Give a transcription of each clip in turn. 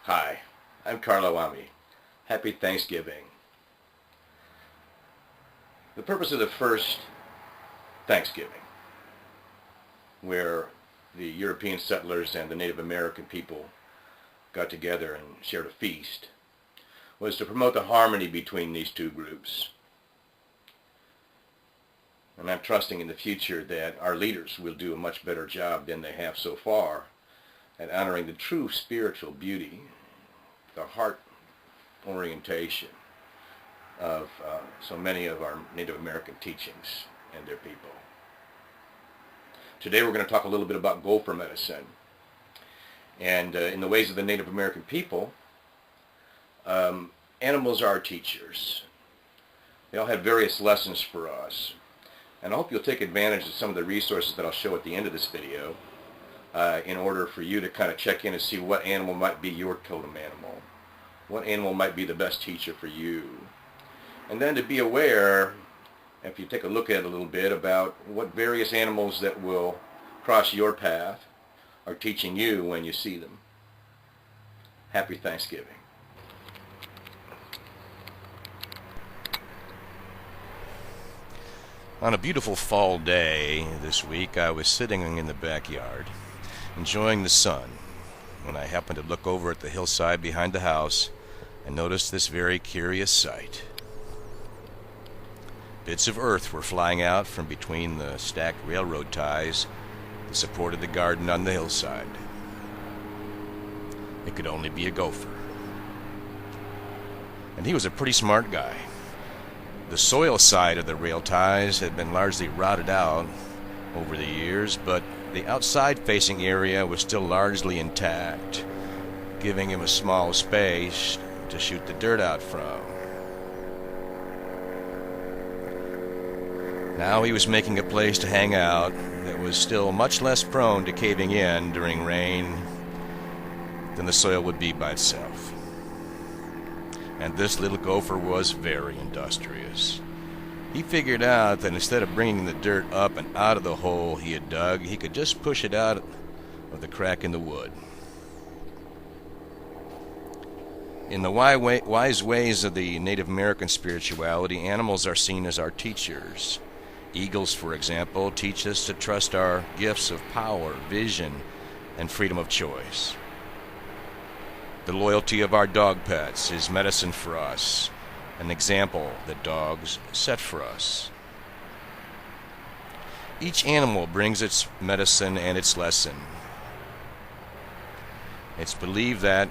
Hi, I'm Carlo Ami. Happy Thanksgiving. The purpose of the first Thanksgiving, where the European settlers and the Native American people got together and shared a feast, was to promote the harmony between these two groups. And I'm trusting in the future that our leaders will do a much better job than they have so far at honoring the true spiritual beauty, the heart orientation of so many of our Native American teachings and their people. Today we're going to talk a little bit about Gopher medicine. And in the ways of the Native American people, animals are our teachers. They all have various lessons for us. And I hope you'll take advantage of some of the resources that I'll show at the end of this video in order for you to kind of check in and see what animal might be your totem animal. What animal might be the best teacher for you. And then to be aware, if you take a look at it a little bit, about what various animals that will cross your path are teaching you when you see them. Happy Thanksgiving. On a beautiful fall day this week, I was sitting in the backyard, enjoying the sun, when I happened to look over at the hillside behind the house and noticed this very curious sight. Bits of earth were flying out from between the stacked railroad ties that supported the garden on the hillside. It could only be a gopher. And he was a pretty smart guy. The soil side of the rail ties had been largely rotted out over the years, but the outside-facing area was still largely intact, giving him a small space to shoot the dirt out from. Now he was making a place to hang out that was still much less prone to caving in during rain than the soil would be by itself. And this little gopher was very industrious. He figured out that instead of bringing the dirt up and out of the hole he had dug, he could just push it out of the crack in the wood. In the wise ways of the Native American spirituality, animals are seen as our teachers. Eagles, for example, teach us to trust our gifts of power, vision, and freedom of choice. The loyalty of our dog pets is medicine for us, an example that dogs set for us. Each animal brings its medicine and its lesson. It's believed that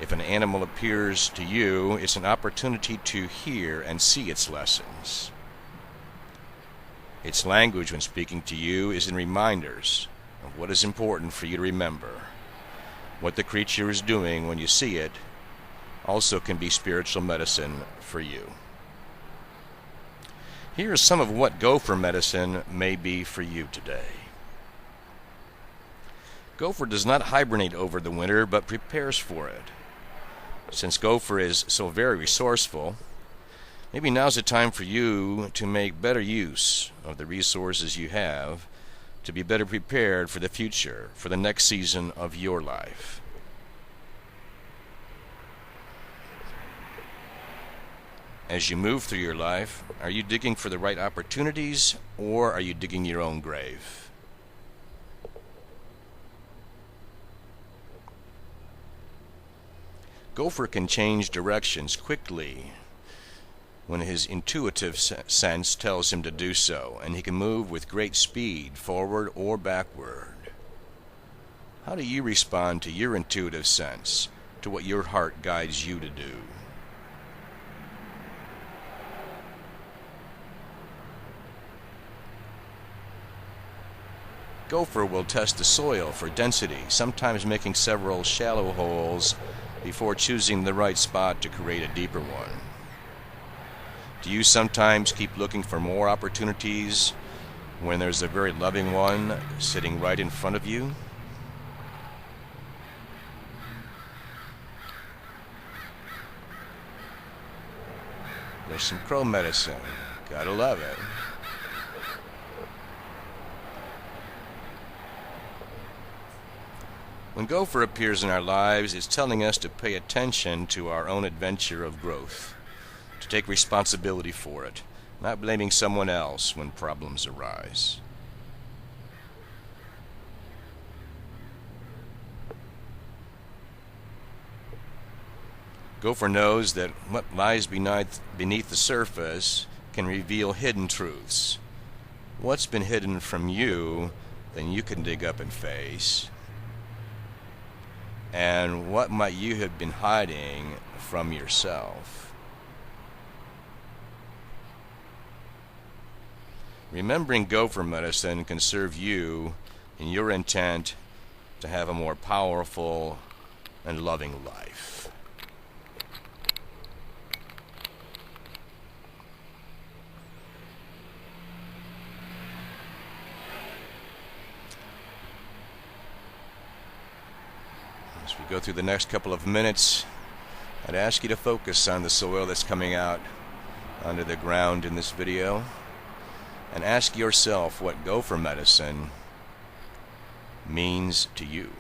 if an animal appears to you, it's an opportunity to hear and see its lessons. Its language when speaking to you is in reminders of what is important for you to remember. What the creature is doing when you see it also can be spiritual medicine for you. Here is some of what gopher medicine may be for you today. Gopher does not hibernate over the winter, but prepares for it. Since gopher is so very resourceful, maybe now's the time for you to make better use of the resources you have to be better prepared for the future, for the next season of your life. As you move through your life, are you digging for the right opportunities, or are you digging your own grave? Gopher can change directions quickly when his intuitive sense tells him to do so, and he can move with great speed, forward or backward. How do you respond to your intuitive sense, to what your heart guides you to do? Gopher will test the soil for density, sometimes making several shallow holes before choosing the right spot to create a deeper one. Do you sometimes keep looking for more opportunities when there's a very loving one sitting right in front of you? There's some crow medicine. Gotta love it. When Gopher appears in our lives, it's telling us to pay attention to our own adventure of growth, to take responsibility for it, not blaming someone else when problems arise. Gopher knows that what lies beneath the surface can reveal hidden truths. What's been hidden from you, then you can dig up and face. And what might you have been hiding from yourself? Remembering Gopher medicine can serve you in your intent to have a more powerful and loving life. As we go through the next couple of minutes, I'd ask you to focus on the soil that's coming out under the ground in this video, and ask yourself what Gopher medicine means to you.